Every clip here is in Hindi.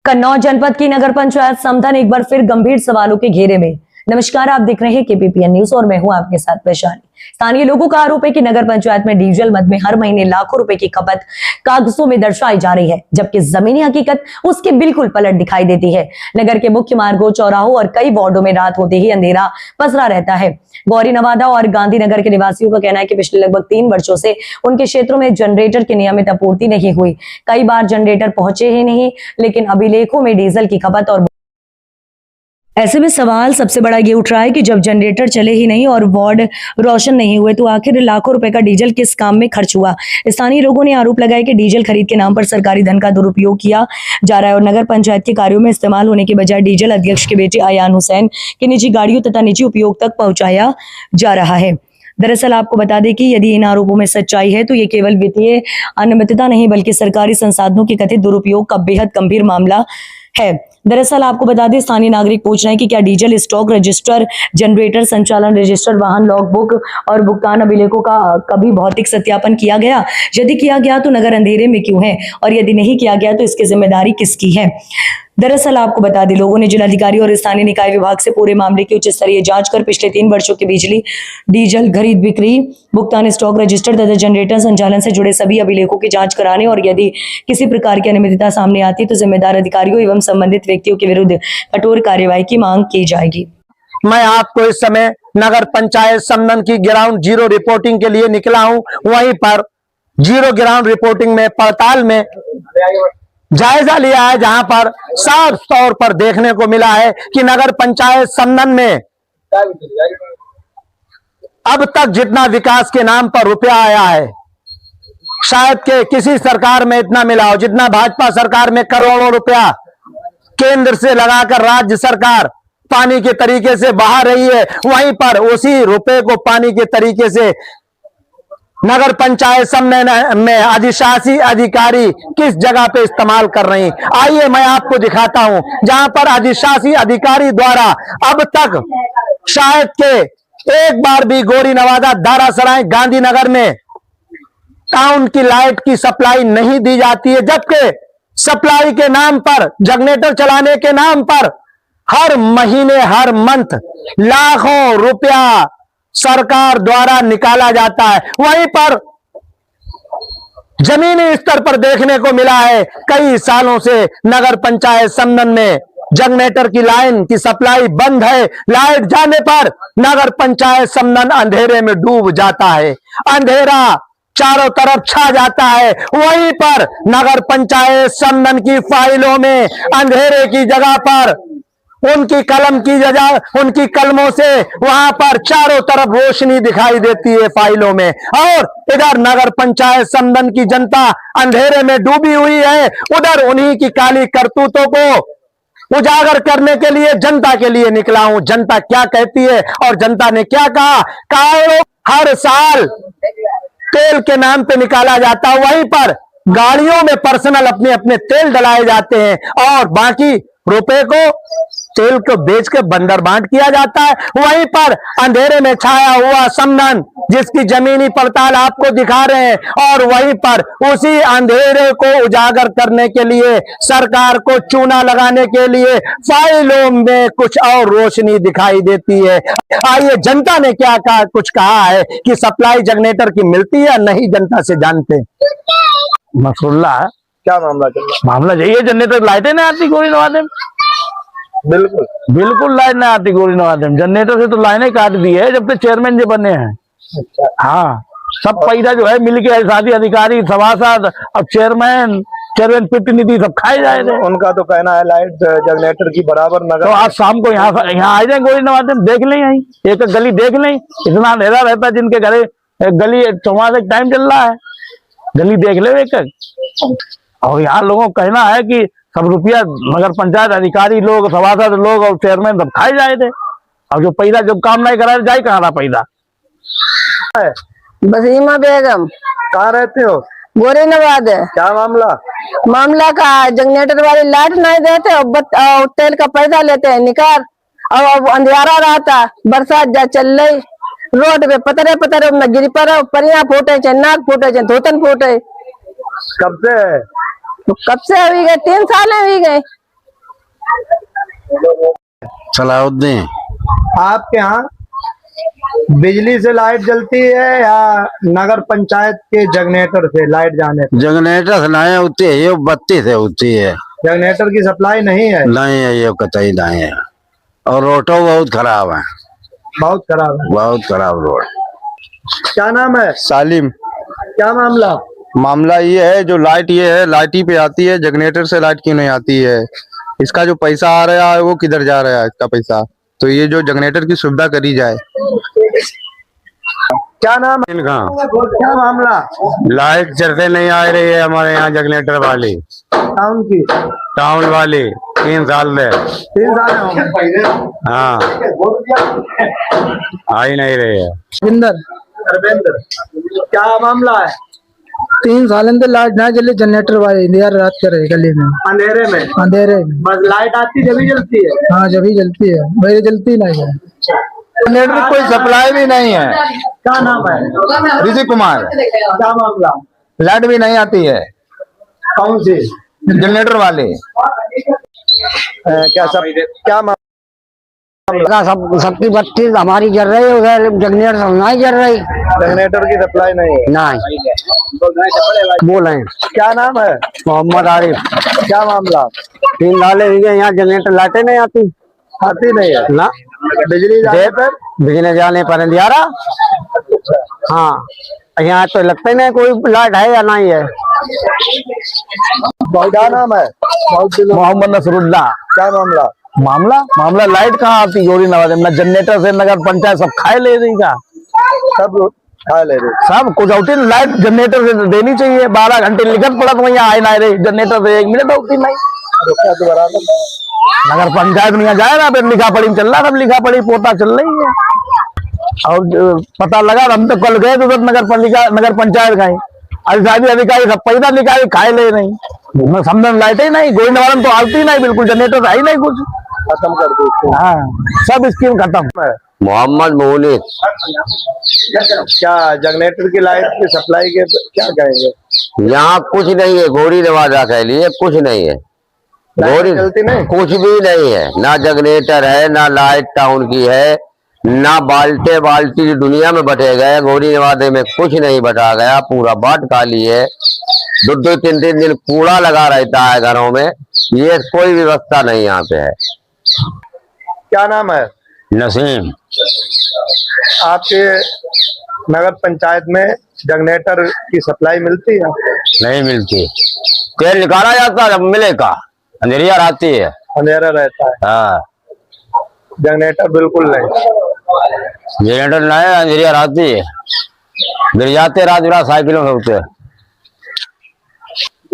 कन्नौज जनपद की नगर पंचायत समधन एक बार फिर गंभीर सवालों के घेरे में। नमस्कार, आप देख रहे हैं केपीपीएन न्यूज और मैं हूं आपके साथ वैशाली। स्थानीय लोगों का आरोप है कि नगर पंचायत में डीजल मद में हर महीने लाखों रुपए की खपत कागजों में दर्शाई जा रही है, जबकि जमीनी हकीकत उसके बिल्कुल पलट दिखाई देती है। नगर के मुख्य मार्गों, चौराहों और कई वार्डों में रात होते ही अंधेरा पसरा रहता है। गौरी नवादा और गांधीनगर के निवासियों का कहना है कि पिछले लगभग 3 वर्षों से उनके क्षेत्रों में जनरेटर की नियमित आपूर्ति नहीं हुई। कई बार जनरेटर पहुंचे ही नहीं, लेकिन अभिलेखों में डीजल की खपत और ऐसे में सवाल सबसे बड़ा ये उठ रहा है कि जब जनरेटर चले ही नहीं और वार्ड रोशन नहीं हुए तो आखिर लाखों रुपए का डीजल किस काम में खर्च हुआ। स्थानीय लोगों ने आरोप लगाया कि डीजल खरीद के नाम पर सरकारी धन का दुरुपयोग किया जा रहा है और नगर पंचायत के कार्यों में इस्तेमाल होने के बजाय डीजल अध्यक्ष के बेटे अयान हुसैन की निजी गाड़ियों तथा निजी उपयोग तक पहुंचाया जा रहा है। दरअसल आपको बता दें कि यदि इन आरोपों में सच्चाई है तो ये केवल वित्तीय अनियमितता नहीं बल्कि सरकारी संसाधनों के कथित दुरुपयोग का बेहद गंभीर मामला है। दरअसल आपको बता दें, स्थानीय नागरिक पूछ रहे हैं कि क्या डीजल स्टॉक रजिस्टर, जनरेटर संचालन रजिस्टर, वाहन लॉग बुक और भुगतान अभिलेखों का कभी भौतिक सत्यापन किया गया? यदि किया गया तो नगर अंधेरे में क्यों है, और यदि नहीं किया गया तो इसकी जिम्मेदारी किसकी है? दरअसल आपको बता दें, लोगों ने जिलाधिकारी और स्थानीय निकाय विभाग से पूरे मामले की उच्च स्तरीय जांच कर पिछले 3 वर्षों के बिजली, डीजल खरीद बिक्री, भुगतान, स्टॉक रजिस्टर तथा जनरेटर संचालन से जुड़े सभी अभिलेखों की जांच कराने और यदि किसी प्रकार की अनियमितता सामने आती तो जिम्मेदार अधिकारियों एवं संबंधित व्यक्तियों के विरुद्ध कठोर कार्यवाही की मांग की जाएगी। मैं आपको इस समय नगर पंचायत समधन की ग्राउंड जीरो रिपोर्टिंग के लिए निकला हूं। वहीं पर जीरो ग्राउंड रिपोर्टिंग में पड़ताल में जायजा लिया है, जहां पर साफ तौर पर देखने को मिला है कि नगर पंचायत समधन में अब तक जितना विकास के नाम पर रुपया आया है, शायद के किसी सरकार में इतना मिला हो जितना भाजपा सरकार में करोड़ों रुपया केंद्र से लगाकर राज्य सरकार पानी के तरीके से बहा रही है। वहीं पर उसी रुपए को पानी के तरीके से नगर पंचायत समधन में अधिशासी अधिकारी किस जगह पे इस्तेमाल कर रहे हैं। आइए मैं आपको दिखाता हूं, जहां पर अधिशासी अधिकारी द्वारा अब तक शायद के एक बार भी गौरी नवादा, दारासराय, गांधीनगर में टाउन की लाइट की सप्लाई नहीं दी जाती है, जबकि सप्लाई के नाम पर, जनरेटर चलाने के नाम पर हर महीने, हर मंथ लाखों रुपया सरकार द्वारा निकाला जाता है। वहीं पर जमीनी स्तर पर देखने को मिला है, कई सालों से नगर पंचायत समधन में जनरेटर की लाइन की सप्लाई बंद है। लाइट जाने पर नगर पंचायत समधन अंधेरे में डूब जाता है, अंधेरा चारों तरफ छा जाता है। वहीं पर नगर पंचायत समधन की फाइलों में अंधेरे की जगह पर उनकी कलम की जगह, उनकी कलमों से वहां पर चारों तरफ रोशनी दिखाई देती है फाइलों में, और इधर नगर पंचायत समधन की जनता अंधेरे में डूबी हुई है। उधर उन्हीं की काली करतूतों को उजागर करने के लिए जनता के लिए निकला हूं। जनता क्या कहती है और जनता ने क्या कहा? हर साल तेल के नाम पे निकाला जाता है, वहीं पर गाड़ियों में पर्सनल अपने अपने तेल डलाए जाते हैं और बाकी रुपए को, तेल को बेच के बंदर बांट किया जाता है। वहीं पर अंधेरे में छाया हुआ समधन, जिसकी जमीनी पड़ताल आपको दिखा रहे हैं, और वहीं पर उसी अंधेरे को उजागर करने के लिए, सरकार को चूना लगाने के लिए फाइलों में कुछ और रोशनी दिखाई देती है। आइए जनता ने क्या कहा, कुछ कहा है कि सप्लाई जनरेटर की मिलती है या नहीं, जनता से जानते हैं। मसला क्या मामला चल रहा? मामला यही है, जनरेटर लाइटें नहीं आती गौरी नवादा में। बिल्कुल लाइन नहीं आती गौरी नवादा में। जनरेटर से तो लाइनें काट दी है जब से चेयरमैन जो बने हैं। अच्छा। हाँ, सब पैसा जो है मिल के शादी अधिकारी, सभासद, अब चेयरमैन प्रतिनिधि सब खाए जाए थे। उनका तो कहना है लाइट जनरेटर की बराबर नगर। तो आज शाम को यहाँ आ जाए गौरी नवादा में, देख लें, यहीं एक गली देख लें। इतना अंधेरा रहता है जिनके घरे गली 4 टाइम चल रहा है, गली देख ले एक। और यहाँ लोगों का कहना है कि सब रुपया नगर पंचायत अधिकारी लोग, सभासद लोग और चेयरमैन सब खाए जाए थे। अब जो पैसा जब काम नहीं करा जाए कहाँ रहा पैसा? बसीमा बेगम। कहाँ रहते हो? गोरी नवादा। क्या मामला का जनरेटर वाली लाइट नहीं देते और तेल का पैसा लेते हैं निकाल, और अंधेरा रहता, बरसात जा चल रही, रोड पे पतरे पतरे में गिरी पर परिया फूटे, नाक फूटे, धोतन फूटे। कब से? कब से हुई गए? 3 साल हुई गए। सलाउद्दीन। आपके यहाँ बिजली से लाइट जलती है या नगर पंचायत के जनरेटर से लाइट जाने पर? जनरेटर से नहीं होती है, ये बत्ती से होती है। जनरेटर की सप्लाई नहीं है? नहीं है, ये कतई नहीं है। और रोडो बहुत खराब है, बहुत खराब है। बहुत खराब रोड। क्या नाम है? सालिम। क्या मामला? मामला ये है, जो लाइट ये है लाइट ही पे आती है, जनरेटर से लाइट क्यों नहीं आती है? इसका जो पैसा आ रहा है वो किधर जा रहा है इसका पैसा? तो ये जो जनरेटर की सुविधा करी जाए। क्या नाम है? क्या मामला? लाइट चलते नहीं आ रही है हमारे यहाँ जनरेटर वाली, टाउन की? टाउन वाली 3 साल से। 3 साल हो गए। हाँ, आ ही नहीं रही है। धर्मेंद्र, क्या मामला है? 3 साल लाइट ना जले, जनरेटर वाले देर रात करे गली में, अंधेरे में? अंधेरे में। बस लाइट आती जब ही जलती है? हाँ जब ही जलती है, मेरी जलती नहीं है। जनरेटर की कोई सप्लाई भी नहीं है। क्या नाम है? ऋषि कुमार। क्या मामला? लाइट भी नहीं आती है कौन सी? जनरेटर वाले। क्या मामला? सबकी बत्ती हमारी जल रही है, उधर जनरेटर नहीं जल रही। जनरेटर की सप्लाई नहीं है? नहीं बोले। क्या नाम है? मोहम्मद आरिफ। क्या मामला? 3 साल हो गए यहाँ जनरेटर लाइटें नहीं आती। आती नहीं है ना बिजली जाने पर? बिजली जाने पर अंधियारा। हाँ यहाँ तो लगता ही नहीं कोई लाइट है या नहीं है। क्या नाम है? मोहम्मद नसरुल्ला। क्या मामला? मामला लाइट कहाँ आती गोरी नवाज में? जनरेटर से नगर पंचायत सब खाए ले रही का, सब खा ले रहे। सब कुछ होती लाइट जनरेटर से देनी चाहिए। 12 घंटे लिखत पड़ा तो यहाँ आए ना रही, जनरेटर से 1 मिनट होती नहीं। नगर पंचायत में यहाँ जाए ना, फिर लिखा पढ़ी चल रहा, अब लिखा पढ़ी पोता चल रही है। और पता लगा हम तो कल गए तो नगर पंचायत गए, अधिकारी सब पैसा निकाले खाए ले नहीं, समझ लाइट ही नहीं, गोई नवारन तो आती नहीं बिल्कुल, जनरेटर है ही नहीं कुछ, खत्म कर दो। हाँ सब स्कीम खत्म। मोहम्मद मोहनित। क्या जनरेटर की लाइट की सप्लाई के क्या कहेंगे? यहाँ कुछ नहीं है, गौरी नवादा के लिए कुछ नहीं है। गौरी चलती नहीं? कुछ भी नहीं है, ना जनरेटर है, ना लाइट टाउन की है, ना बाल्टी दुनिया में बटे गए। गौरी नवादे में कुछ नहीं बटा गया, पूरा बाट खाली है। 2-2, 3-3 दिन कूड़ा लगा रहता है घरों में, ये कोई व्यवस्था नहीं यहाँ पे है। क्या नाम है? नसीम। आपके नगर पंचायत में जनरेटर की सप्लाई मिलती है? नहीं मिलती, तेल निकाला जाता है, जब मिलेगा अंधेरिया आती है। अंधेरा रहता है? हाँ जनरेटर बिल्कुल नहीं? जनरेटर नहीं, अंधेरिया आती है, गिर जाते रात बिरात साइकिलों से उठते।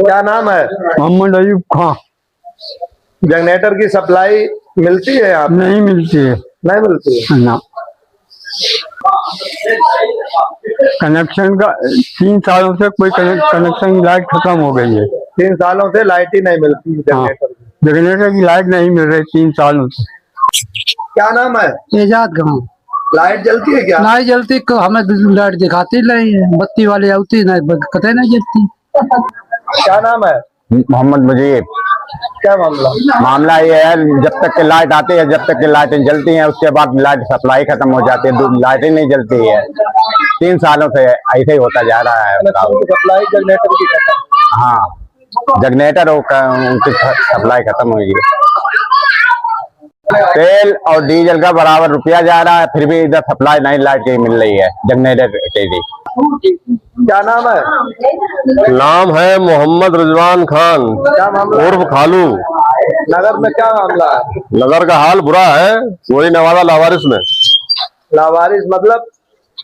क्या नाम है? मोहम्मद अयूब खान। जनरेटर की सप्लाई मिलती है आप? नहीं मिलती है नहीं मिलती है? ना। कनेक्शन का 3 सालों से कोई कनेक्शन की लाइट खत्म हो गई है। 3 सालों से लाइट ही नहीं मिलती जनरेटर की? जनरेटर की लाइट नहीं मिल रही 3 सालों से। क्या नाम है? एजाद गाँव। लाइट जलती है क्या? नहीं जलती, हमें लाइट दिखाती नहीं है, बत्ती वाले आती नहीं, कतई नहीं जलती। क्या नाम है? मोहम्मद मुजीब। क्या मामला? मामला ये है, जब तक के लाइट आती है, जब तक के लाइटें जलती हैं, उसके बाद लाइट सप्लाई खत्म हो जाती है, लाइटें नहीं जलती है। 3 सालों से ऐसे ही होता जा रहा है। सप्लाई जनरेटर की खत्म? हाँ, जनरेटर उनकी सप्लाई खत्म हुई है। तेल और डीजल का बराबर रुपया जा रहा है, फिर भी इधर सप्लाई नहीं लाइट की मिल रही है जनरेटर की भी। क्या नाम है? नाम है मोहम्मद रिजवान खान क्या मामला? उर्फ खालू। नगर में क्या मामला है? नगर का हाल बुरा है, गोरी नवादा लावारिस में। लावारिस मतलब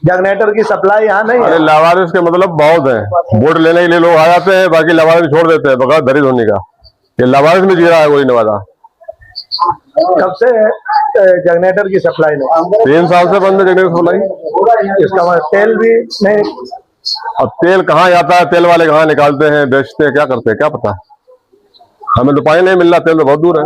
जनरेटर की सप्लाई यहाँ नहीं है? लावारिस के मतलब बहुत है, वोट लेने के लिए लोग आ जाते हैं, बाकी लावारिस छोड़ देते हैं बगैर दरिद होने का। ये लावारिस में जी रहा है गोरी नवादा। कब से जनरेटर की सप्लाई नहीं? 3 साल से बंद है जनरेटर सप्लाई। इसका मतलब तेल भी नहीं? अब तेल कहाँ जाता है, तेल वाले कहाँ निकालते हैं, बेचते हैं, क्या करते हैं क्या पता। हमें तो पानी नहीं मिल रहा, तेल तो बहुत दूर है।